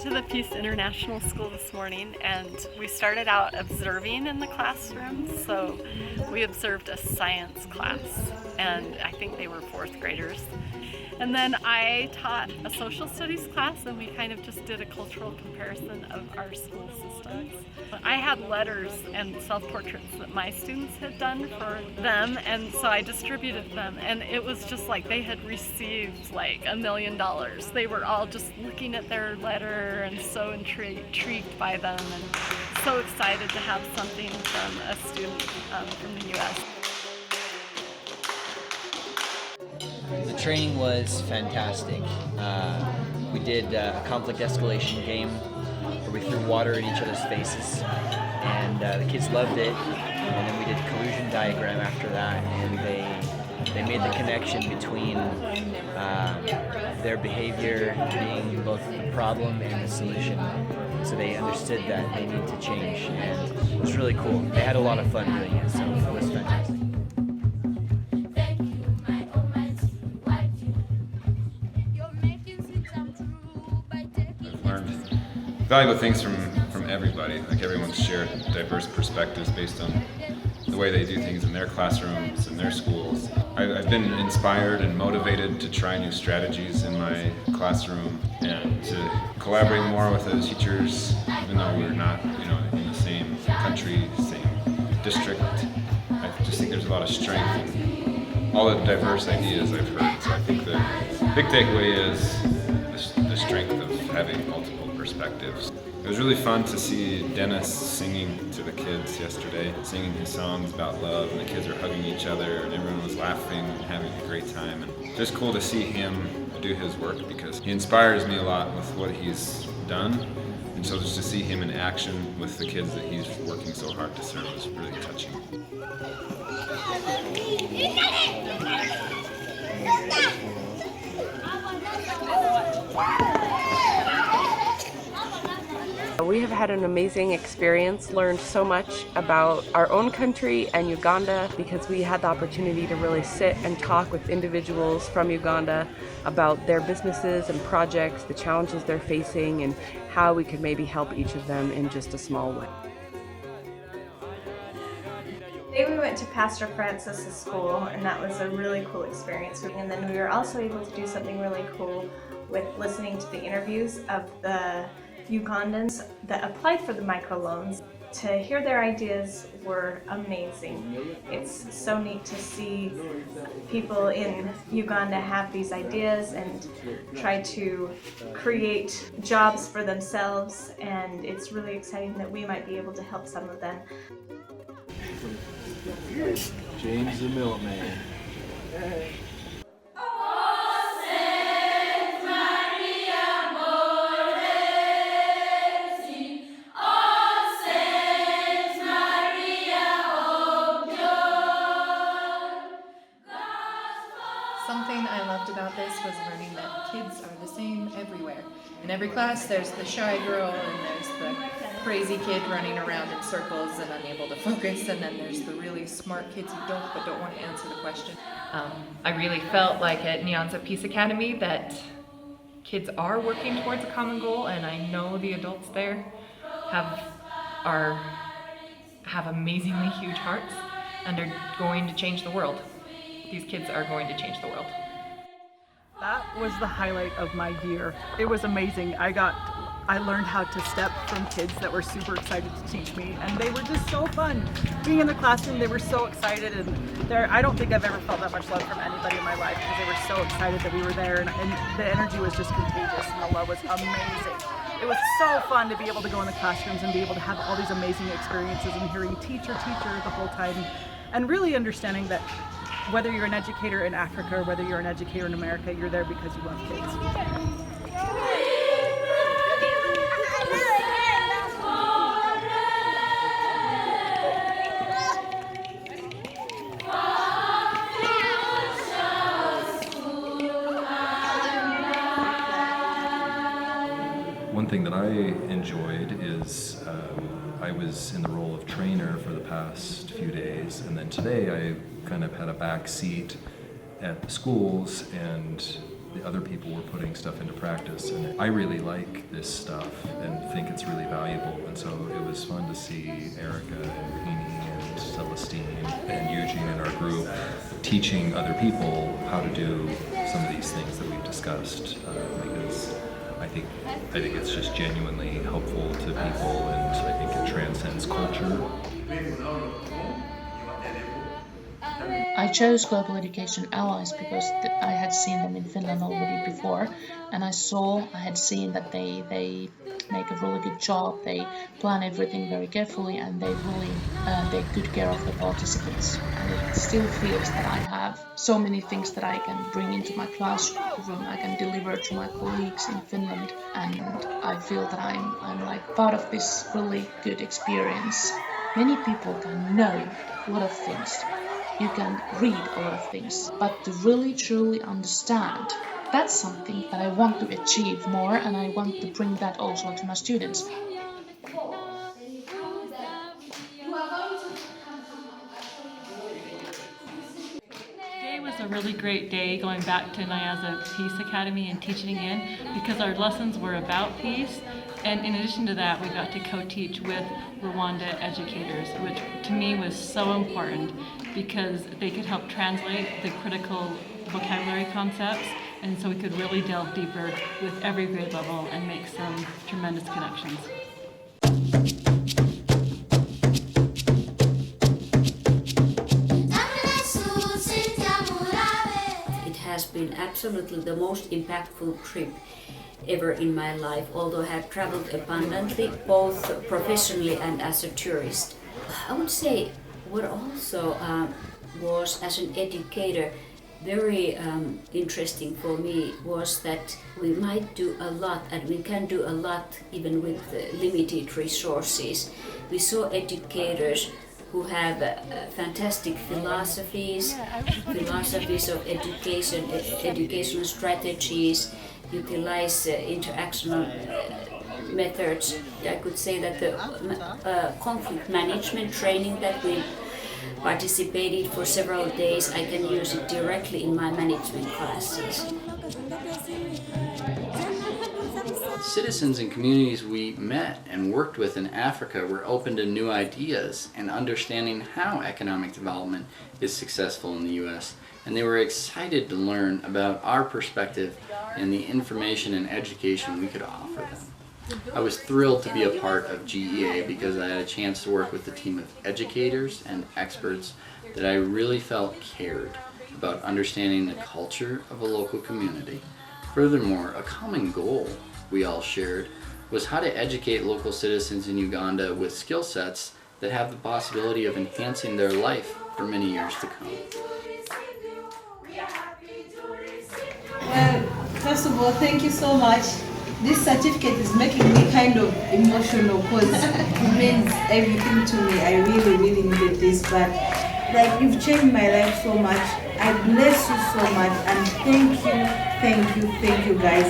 went to the Peace International School this morning and we started out observing in the classroom. So we observed a science class and I think they were fourth graders. And then I taught a social studies class and we kind of just did a cultural comparison of our school systems. I had letters and self-portraits that my students had done for them, and so I distributed them, and it was just like they had received like $1 million. They were all just looking at their letter and so intrigued by them and so excited to have something from a student from the U.S. The training was fantastic. We did a conflict escalation game where we threw water in each other's faces, and the kids loved it. And then we did a collusion diagram after that, and they made the connection between their behavior being both the problem and the solution. So they understood that they need to change, and it was really cool. They had a lot of fun doing it, so it was fantastic. Valuable things from everybody. Like everyone's shared diverse perspectives based on the way they do things in their classrooms and their schools. I've been inspired and motivated to try new strategies in my classroom and to collaborate more with the teachers, even though we're not, in the same country, same district. I just think there's a lot of strength in all the diverse ideas I've heard. So I think the big takeaway is the strength of having multiple perspectives. It was really fun to see Dennis singing to the kids yesterday, singing his songs about love, and the kids were hugging each other, and everyone was laughing and having a great time. And just cool to see him do his work because he inspires me a lot with what he's done. And so just to see him in action with the kids that he's working so hard to serve was really touching. We have had an amazing experience, learned so much about our own country and Uganda because we had the opportunity to really sit and talk with individuals from Uganda about their businesses and projects, the challenges they're facing, and how we could maybe help each of them in just a small way. Today we went to Pastor Francis's school, and that was a really cool experience. And then we were also able to do something really cool with listening to the interviews of the Ugandans that applied for the microloans. To hear their ideas were amazing. It's so neat to see people in Uganda have these ideas and try to create jobs for themselves, and it's really exciting that we might be able to help some of them. James the Milkman. Something I loved about this was learning that kids are the same everywhere. In every class there's the shy girl and there's the crazy kid running around in circles and unable to focus, and then there's the really smart kids who don't want to answer the question. I really felt like at Nyanza Peace Academy that kids are working towards a common goal, and I know the adults there have amazingly huge hearts and are going to change the world. These kids are going to change the world. That was the highlight of my year. It was amazing. I learned how to step from kids that were super excited to teach me, and they were just so fun. Being in the classroom, they were so excited, and I don't think I've ever felt that much love from anybody in my life because they were so excited that we were there, and the energy was just contagious, and the love was amazing. It was so fun to be able to go in the classrooms and be able to have all these amazing experiences and hearing teacher the whole time, and really understanding that whether you're an educator in Africa or whether you're an educator in America, you're there because you love kids. One thing that I enjoyed is I was in the role of trainer for the past few days, and then today I kind of had a back seat at the schools and the other people were putting stuff into practice. And I really like this stuff and think it's really valuable. And so it was fun to see Erica and Queenie and Celestine and Eugene in our group teaching other people how to do some of these things that we've discussed, because I think it's just genuinely helpful to people, and I think it transcends culture. I chose Global Education Allies because I had seen them in Finland already before, and I had seen that they make a really good job. They plan everything very carefully, and they really take good care of the participants. And it still feels that I have so many things that I can bring into my classroom, I can deliver to my colleagues in Finland, and I feel that I'm like part of this really good experience. Many people can know a lot of things. You can read a lot of things, but to really truly understand, that's something that I want to achieve more, and I want to bring that also to my students. Today was a really great day going back to Nyanza Peace Academy and teaching again, because our lessons were about peace, and in addition to that we got to co-teach with Rwanda educators, which to me was so important because they could help translate the critical vocabulary concepts, and so we could really delve deeper with every grade level and make some tremendous connections. It has been absolutely the most impactful trip ever in my life, although I have traveled abundantly, both professionally and as a tourist. I would say what also was, as an educator, very interesting for me was that we might do a lot, and we can do a lot even with limited resources. We saw educators who have fantastic philosophies of education, educational strategies, utilize interactional methods. I could say that the conflict management training that we participated for several days, I can use it directly in my management classes. Citizens and communities we met and worked with in Africa were open to new ideas and understanding how economic development is successful in the U.S. And they were excited to learn about our perspective and the information and education we could offer them. I was thrilled to be a part of GEA because I had a chance to work with a team of educators and experts that I really felt cared about understanding the culture of a local community. Furthermore, a common goal we all shared was how to educate local citizens in Uganda with skill sets that have the possibility of enhancing their life for many years to come. Well, first of all, thank you so much. This certificate is making me kind of emotional because it means everything to me. I really, really needed this, but like, you've changed my life so much. I bless you so much, and thank you guys.